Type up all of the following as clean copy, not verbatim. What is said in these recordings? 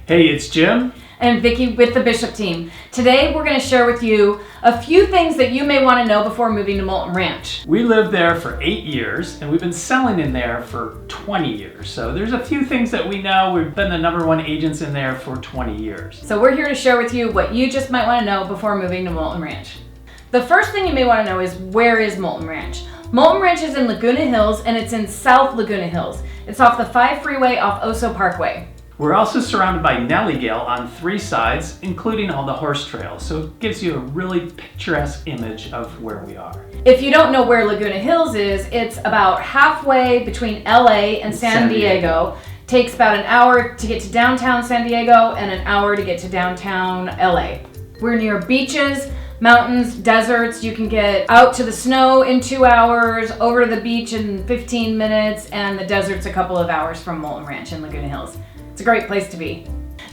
Hey, it's Jim. And Vickie with the Bishop team. Today we're going to share with you a few things that you may want to know before moving to Moulton Ranch. We lived there for 8 years and we've been selling in there for 20 years. So there's a few things that we know. We've been the #1 agents in there for 20 years. So we're here to share with you what you just might want to know before moving to Moulton Ranch. The first thing you may want to know is, where is Moulton Ranch? Moulton Ranch is in Laguna Hills, and it's in South Laguna Hills. It's off the 5 freeway off Oso Parkway. We're also surrounded by Nellygale on 3 sides, including all the horse trails. So it gives you a really picturesque image of where we are. If you don't know where Laguna Hills is, it's about halfway between LA and San Diego. Takes about an hour to get to downtown San Diego and an hour to get to downtown LA. We're near beaches, mountains, deserts. You can get out to the snow in 2 hours, over to the beach in 15 minutes, and the desert's a couple of hours from Moulton Ranch in Laguna Hills. It's a great place to be.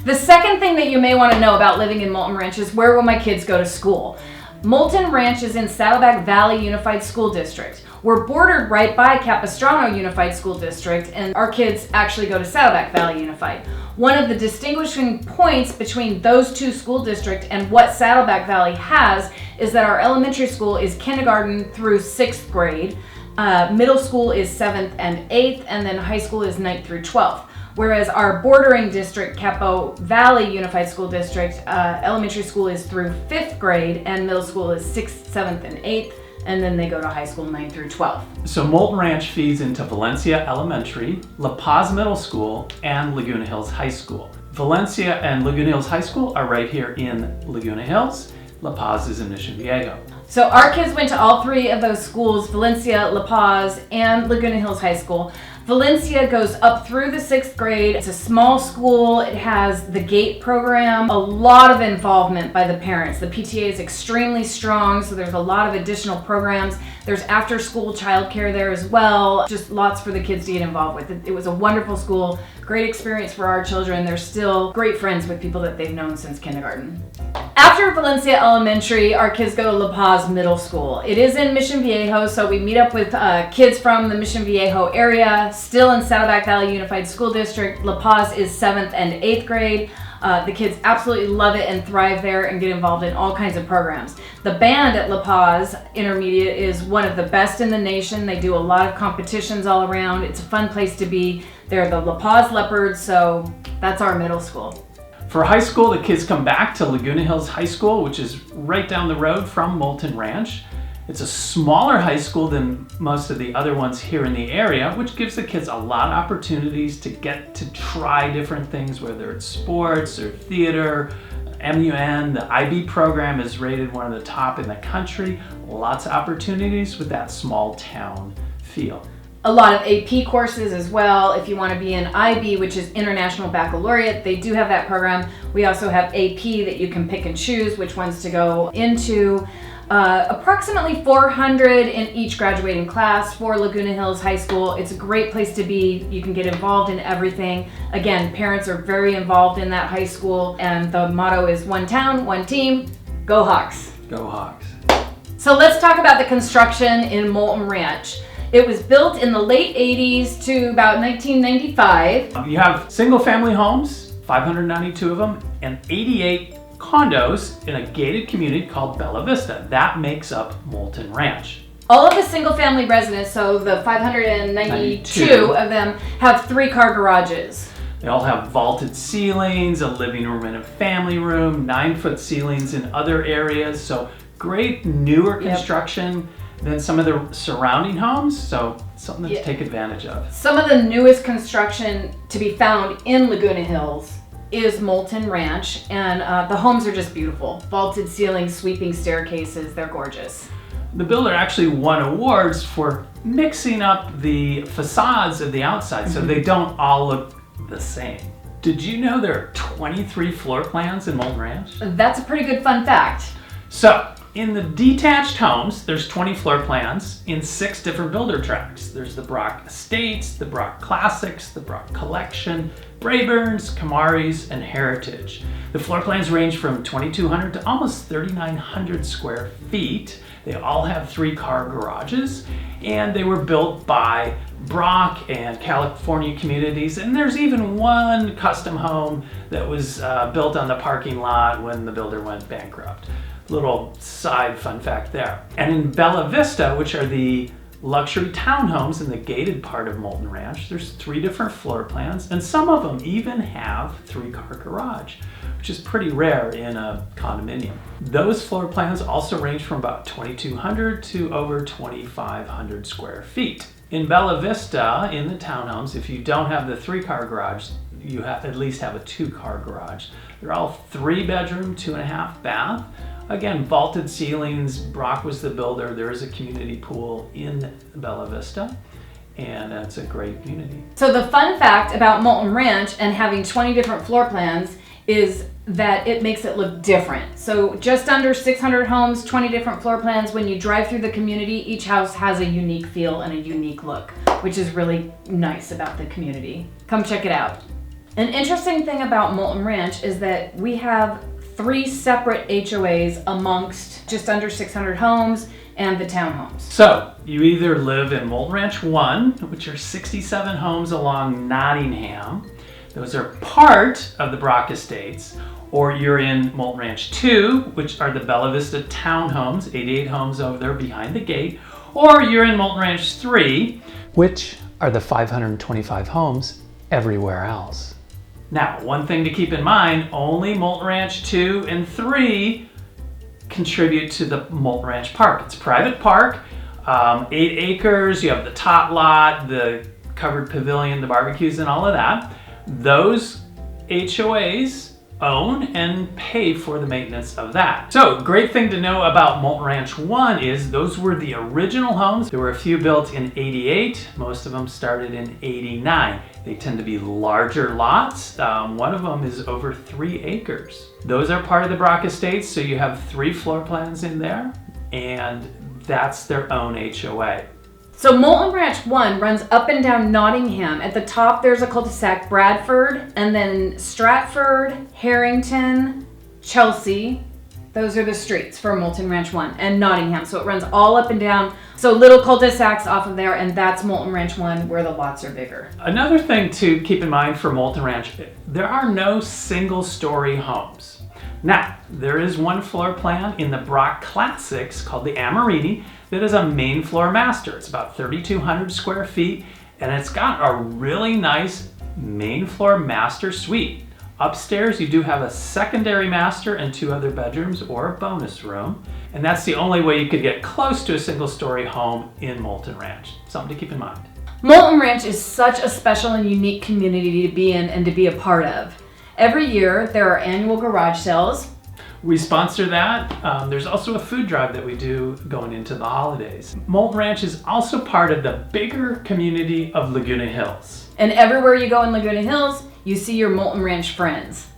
The second thing that you may want to know about living in Moulton Ranch is, where will my kids go to school? Moulton Ranch is in Saddleback Valley Unified School District. We're bordered right by Capistrano Unified School District, and our kids actually go to Saddleback Valley Unified. One of the distinguishing points between those two school districts and what Saddleback Valley has is that our elementary school is kindergarten through 6th grade, middle school is 7th and 8th, and then high school is 9th through 12th. Whereas our bordering district, Capo Valley Unified School District, elementary school is through 5th grade and middle school is 6th, 7th, and 8th, and then they go to high school 9th through 12th. So Moulton Ranch feeds into Valencia Elementary, La Paz Middle School, and Laguna Hills High School. Valencia and Laguna Hills High School are right here in Laguna Hills. La Paz is in Mission Viejo. So our kids went to all 3 of those schools, Valencia, La Paz, and Laguna Hills High School. Valencia goes up through the 6th grade. It's a small school. It has the GATE program, a lot of involvement by the parents. The PTA is extremely strong, so there's a lot of additional programs. There's after-school childcare there as well. Just lots for the kids to get involved with. It was a wonderful school, great experience for our children. They're still great friends with people that they've known since kindergarten. After Valencia Elementary, our kids go to La Paz Middle School. It is in Mission Viejo, so we meet up with kids from the Mission Viejo area, still in Saddleback Valley Unified School District. La Paz is 7th and 8th grade. The kids absolutely love it and thrive there and get involved in all kinds of programs. The band at La Paz Intermediate is one of the best in the nation. They do a lot of competitions all around. It's a fun place to be. They're the La Paz Leopards, so that's our middle school. For high school, the kids come back to Laguna Hills High School, which is right down the road from Moulton Ranch. It's a smaller high school than most of the other ones here in the area, which gives the kids a lot of opportunities to get to try different things, whether it's sports or theater, MUN. The IB program is rated one of the top in the country. Lots of opportunities with that small town feel. A lot of AP courses as well. If you want to be in IB, which is International Baccalaureate, they do have that program. We also have AP that you can pick and choose which ones to go into. Approximately 400 in each graduating class for Laguna Hills High School. It's a great place to be. You can get involved in everything. Again, parents are very involved in that high school, and the motto is one town, one team, go Hawks. Go Hawks. So let's talk about the construction in Moulton Ranch. It was built in the late 80s to about 1995. You have single family homes, 592 of them, and 88 condos in a gated community called Bella Vista. That makes up Moulton Ranch. All of the single family residents, so the 592 of them, have 3-car garages. They all have vaulted ceilings, a living room and a family room, 9-foot ceilings in other areas. So great newer construction than some of the surrounding homes, so something to take advantage of. Some of the newest construction to be found in Laguna Hills is Moulton Ranch, and the homes are just beautiful. Vaulted ceilings, sweeping staircases, they're gorgeous. The builder actually won awards for mixing up the facades of the outside so they don't all look the same. Did you know there are 23 floor plans in Moulton Ranch? That's a pretty good fun fact. So, In the detached homes, there's 20 floor plans in 6 different builder tracks. There's the Brock Estates, the Brock Classics, the Brock Collection, Brayburns, Kamaris, and Heritage. The floor plans range from 2,200 to almost 3,900 square feet. They all have 3-car garages, and they were built by Brock and California Communities, and there's even one custom home that was built on the parking lot when the builder went bankrupt. Little side fun fact there. And in Bella Vista, which are the luxury townhomes in the gated part of Moulton Ranch, there's 3 different floor plans, and some of them even have 3-car garage, which is pretty rare in a condominium. Those floor plans also range from about 2,200 to over 2,500 square feet. In Bella Vista, in the townhomes, if you don't have the 3-car garage, you at least have a 2-car garage. They're all 3-bedroom, 2.5 bath. Again, vaulted ceilings. Brock was the builder. There is a community pool in Bella Vista, and it's a great community. So the fun fact about Moulton Ranch and having 20 different floor plans is that it makes it look different. So just under 600 homes, 20 different floor plans. When you drive through the community, each house has a unique feel and a unique look, which is really nice about the community. Come check it out. An interesting thing about Moulton Ranch is that we have 3 separate HOAs amongst just under 600 homes and the townhomes. So you either live in Moulton Ranch 1, which are 67 homes along Nottingham. Those are part of the Brock Estates. Or you're in Moulton Ranch 2, which are the Bella Vista townhomes, 88 homes over there behind the gate. Or you're in Moulton Ranch 3, which are the 525 homes everywhere else. Now, one thing to keep in mind, only Moulton Ranch 2 and 3 contribute to the Moulton Ranch Park. It's a private park, 8 acres, you have the tot lot, the covered pavilion, the barbecues and all of that. Those HOAs own and pay for the maintenance of that. So, great thing to know about Moulton Ranch 1 is those were the original homes. There were a few built in 88, most of them started in 89. They tend to be larger lots. One of them is over 3 acres. Those are part of the Brock Estates, so you have 3 floor plans in there, and that's their own HOA. So Moulton Ranch 1 runs up and down Nottingham. At the top there's a cul-de-sac, Bradford, and then Stratford, Harrington, Chelsea. Those are the streets for Moulton Ranch 1, and Nottingham. So it runs all up and down. So little cul-de-sacs off of there, and that's Moulton Ranch 1 where the lots are bigger. Another thing to keep in mind for Moulton Ranch, there are no single-story homes. Now, there is one floor plan in the Brock Classics called the Amorini that is a main floor master. It's about 3,200 square feet, and it's got a really nice main floor master suite. Upstairs, you do have a secondary master and 2 other bedrooms or a bonus room, and that's the only way you could get close to a single-story home in Moulton Ranch. Something to keep in mind. Moulton Ranch is such a special and unique community to be in and to be a part of. Every year, there are annual garage sales. We sponsor that. There's also a food drive that we do going into the holidays. Moulton Ranch is also part of the bigger community of Laguna Hills. And everywhere you go in Laguna Hills, you see your Moulton Ranch friends.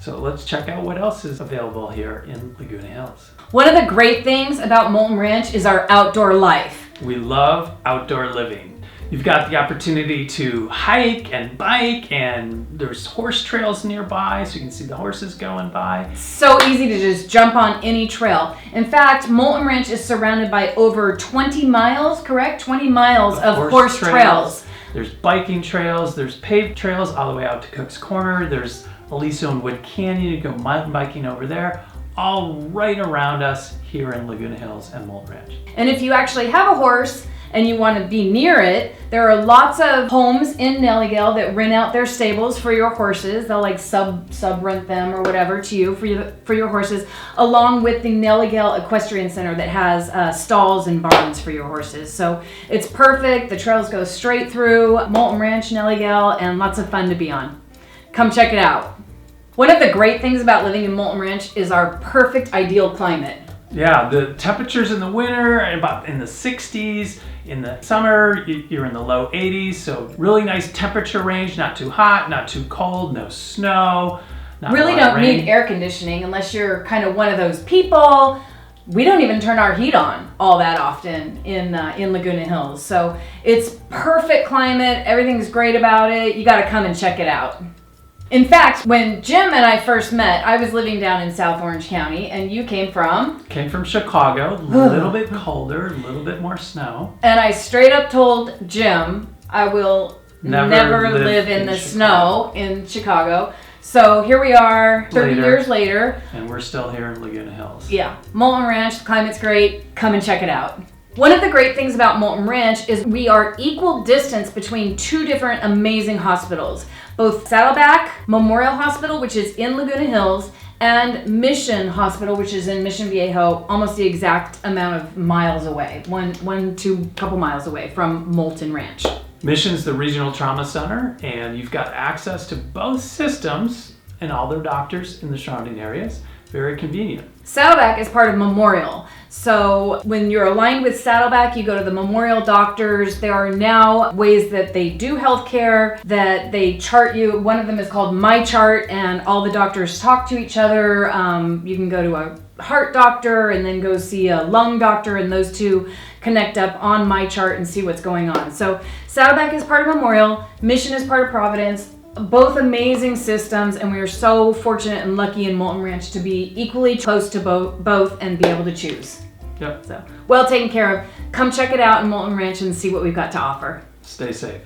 So let's check out what else is available here in Laguna Hills. One of the great things about Moulton Ranch is our outdoor life. We love outdoor living. You've got the opportunity to hike and bike, and there's horse trails nearby so you can see the horses going by. So easy to just jump on any trail. In fact, Moulton Ranch is surrounded by over 20 miles, correct? 20 miles of horse trails. There's biking trails, there's paved trails all the way out to Cook's Corner. There's Aliso and Wood Canyon, you go mountain biking over there, all right around us here in Laguna Hills and Moulton Ranch. And if you actually have a horse and you want to be near it, there are lots of homes in Nellygale that rent out their stables for your horses. They'll like sub rent them or whatever to you for your horses, along with the Nellygale Equestrian Center that has stalls and barns for your horses. So it's perfect. The trails go straight through Moulton Ranch, Nellygale, and lots of fun to be on. Come check it out. One of the great things about living in Moulton Ranch is our perfect ideal climate. Yeah, the temperatures in the winter are about in the 60s. In the summer, you're in the low 80s, so really nice temperature range, not too hot, not too cold, no snow, not really a lot of don't rain. need air conditioning unless you're kind of one of those people we don't even turn our heat on all that often in Laguna Hills. So it's perfect climate. Everything's great about it. You got to come and check it out. In fact, when Jim and I first met, I was living down in South Orange County, and you came from? Came from Chicago, a little bit colder, a little bit more snow. And I straight up told Jim, I will never live in the snow in Chicago. So here we are, 30 years later. And we're still here in Laguna Hills. Yeah, Moulton Ranch, the climate's great. Come and check it out. One of the great things about Moulton Ranch is we are equal distance between two different amazing hospitals. Both Saddleback Memorial Hospital, which is in Laguna Hills, and Mission Hospital, which is in Mission Viejo, almost the exact amount of miles away. Couple miles away from Moulton Ranch. Mission's the regional trauma center, and you've got access to both systems and all their doctors in the surrounding areas. Very convenient. Saddleback is part of Memorial. So when you're aligned with Saddleback, you go to the Memorial doctors. There are now ways that they do healthcare, that they chart you. One of them is called My Chart, and all the doctors talk to each other. You can go to a heart doctor and then go see a lung doctor, and those two connect up on My Chart and see what's going on. So Saddleback is part of Memorial, Mission is part of Providence. Both amazing systems, and we are so fortunate and lucky in Moulton Ranch to be equally close to both and be able to choose. Yep. So well taken care of. Come check it out in Moulton Ranch and see what we've got to offer. Stay safe.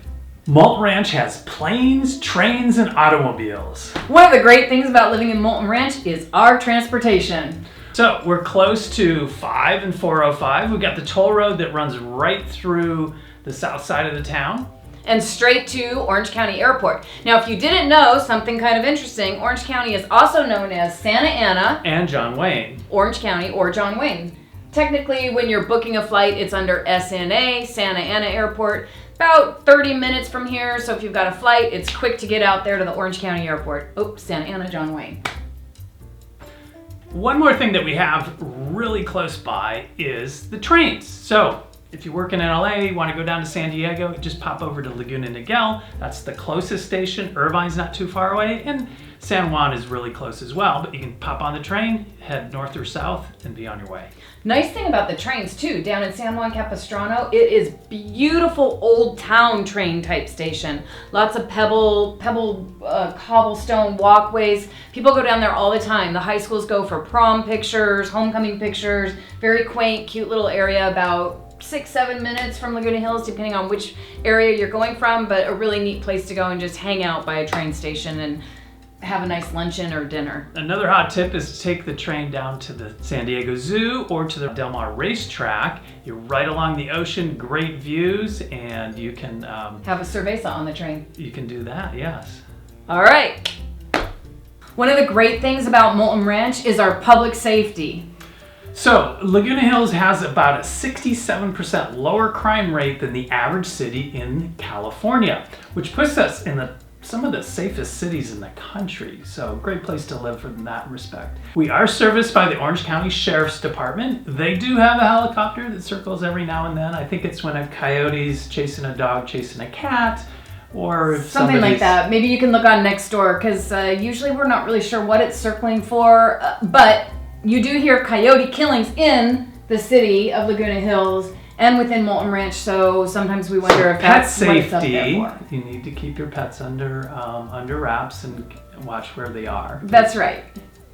Moulton Ranch has planes, trains, and automobiles. One of the great things about living in Moulton Ranch is our transportation. So we're close to 5 and 405. We've got the toll road that runs right through the south side of the town. And straight to Orange County Airport. Now, if you didn't know, something kind of interesting, Orange County is also known as Santa Ana and John Wayne. Orange County or John Wayne. Technically, when you're booking a flight, it's under SNA, Santa Ana Airport, about 30 minutes from here. So if you've got a flight, it's quick to get out there to the Orange County Airport. Oh, Santa Ana, John Wayne. One more thing that we have really close by is the trains. So if you work in LA, you want to go down to San Diego, just pop over to Laguna Niguel. That's the closest station. Irvine's not too far away, and San Juan is really close as well. But you can pop on the train, head north or south, and be on your way. Nice thing about the trains too, down in San Juan Capistrano, it is beautiful old town train type station. Lots of cobblestone walkways. People go down there all the time. The high schools go for prom pictures, homecoming pictures. Very quaint, cute little area, about 6-7 minutes from Laguna Hills, depending on which area you're going from, but a really neat place to go and just hang out by a train station and have a nice luncheon or dinner. Another hot tip is to take the train down to the San Diego Zoo or to the Del Mar racetrack. You're right along the ocean, great views, and you can have a cerveza on the train. You can do that, yes. All right. One of the great things about Moulton Ranch is our public safety. So, Laguna Hills has about a 67% lower crime rate than the average city in California, which puts us in some of the safest cities in the country. So, great place to live in that respect. We are serviced by the Orange County Sheriff's Department. They do have a helicopter that circles every now and then. I think it's when a coyote's chasing a dog, chasing a cat, or if something like that. Maybe you can look on Nextdoor, because usually we're not really sure what it's circling for, but you do hear coyote killings in the city of Laguna Hills and within Moulton Ranch, so sometimes we wonder if that's what it's up there for. You need to keep your pets under wraps and watch where they are. That's right.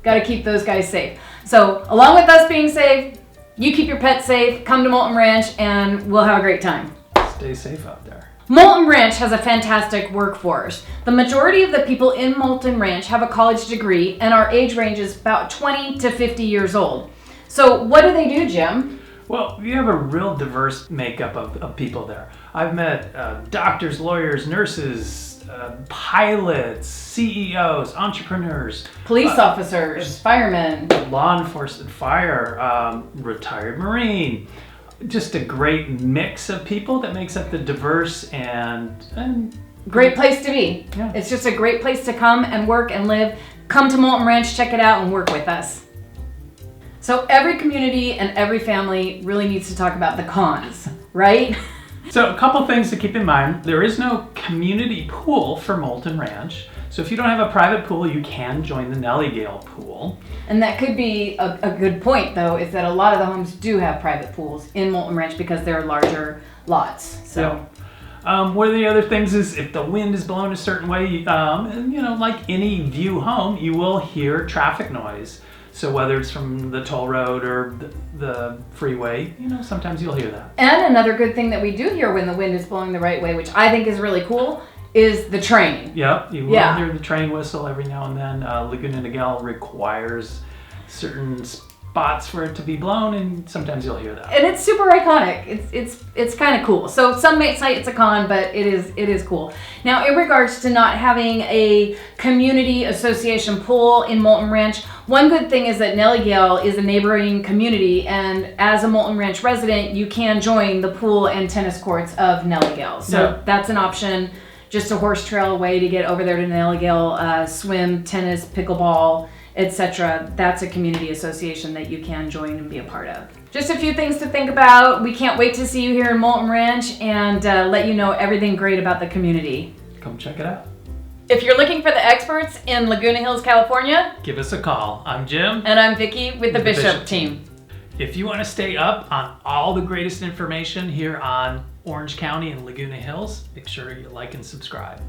Got to keep those guys safe. So along with us being safe, you keep your pets safe, come to Moulton Ranch, and we'll have a great time. Stay safe out there. Moulton Ranch has a fantastic workforce. The majority of the people in Moulton Ranch have a college degree, and our age range is about 20 to 50 years old. So what do they do, Jim? Well, you have a real diverse makeup of people there. I've met doctors, lawyers, nurses, pilots, CEOs, entrepreneurs, police officers, firemen, law enforcement, fire, retired Marine. Just a great mix of people that makes up the diverse and great place to be. Yeah. It's just a great place to come and work and live. Come to Moulton Ranch, check it out, and work with us. So every community and every family really needs to talk about the cons, right? So a couple things to keep in mind. There is no community pool for Moulton Ranch. So So if you don't have a private pool, you can join the Nellygale pool. And that could be a good point, though, is that a lot of the homes do have private pools in Moulton Ranch because they're larger lots. So. One of the other things is if the wind is blowing a certain way, and, you know, like any view home, you will hear traffic noise. So whether it's from the toll road or the freeway, you know, sometimes you'll hear that. And another good thing that we do hear when the wind is blowing the right way, which I think is really cool, is the train. Yep, you will hear the train whistle every now and then. Laguna Hills requires certain spots for it to be blown, and sometimes you'll hear that. And it's super iconic. It's kind of cool. So some may say it's a con, but it is cool. Now, in regards to not having a community association pool in Moulton Ranch, one good thing is that Nellygale is a neighboring community, and as a Moulton Ranch resident, you can join the pool and tennis courts of Nellygale. So that's an option. Just a horse trail away to get over there to Nellygale, swim, tennis, pickleball, etc. That's a community association that you can join and be a part of. Just a few things to think about. We can't wait to see you here in Moulton Ranch and let you know everything great about the community. Come check it out. If you're looking for the experts in Laguna Hills, California, give us a call. I'm Jim. And I'm Vickie with the Bishop team. If you want to stay up on all the greatest information here on Orange County and Laguna Hills, make sure you like and subscribe.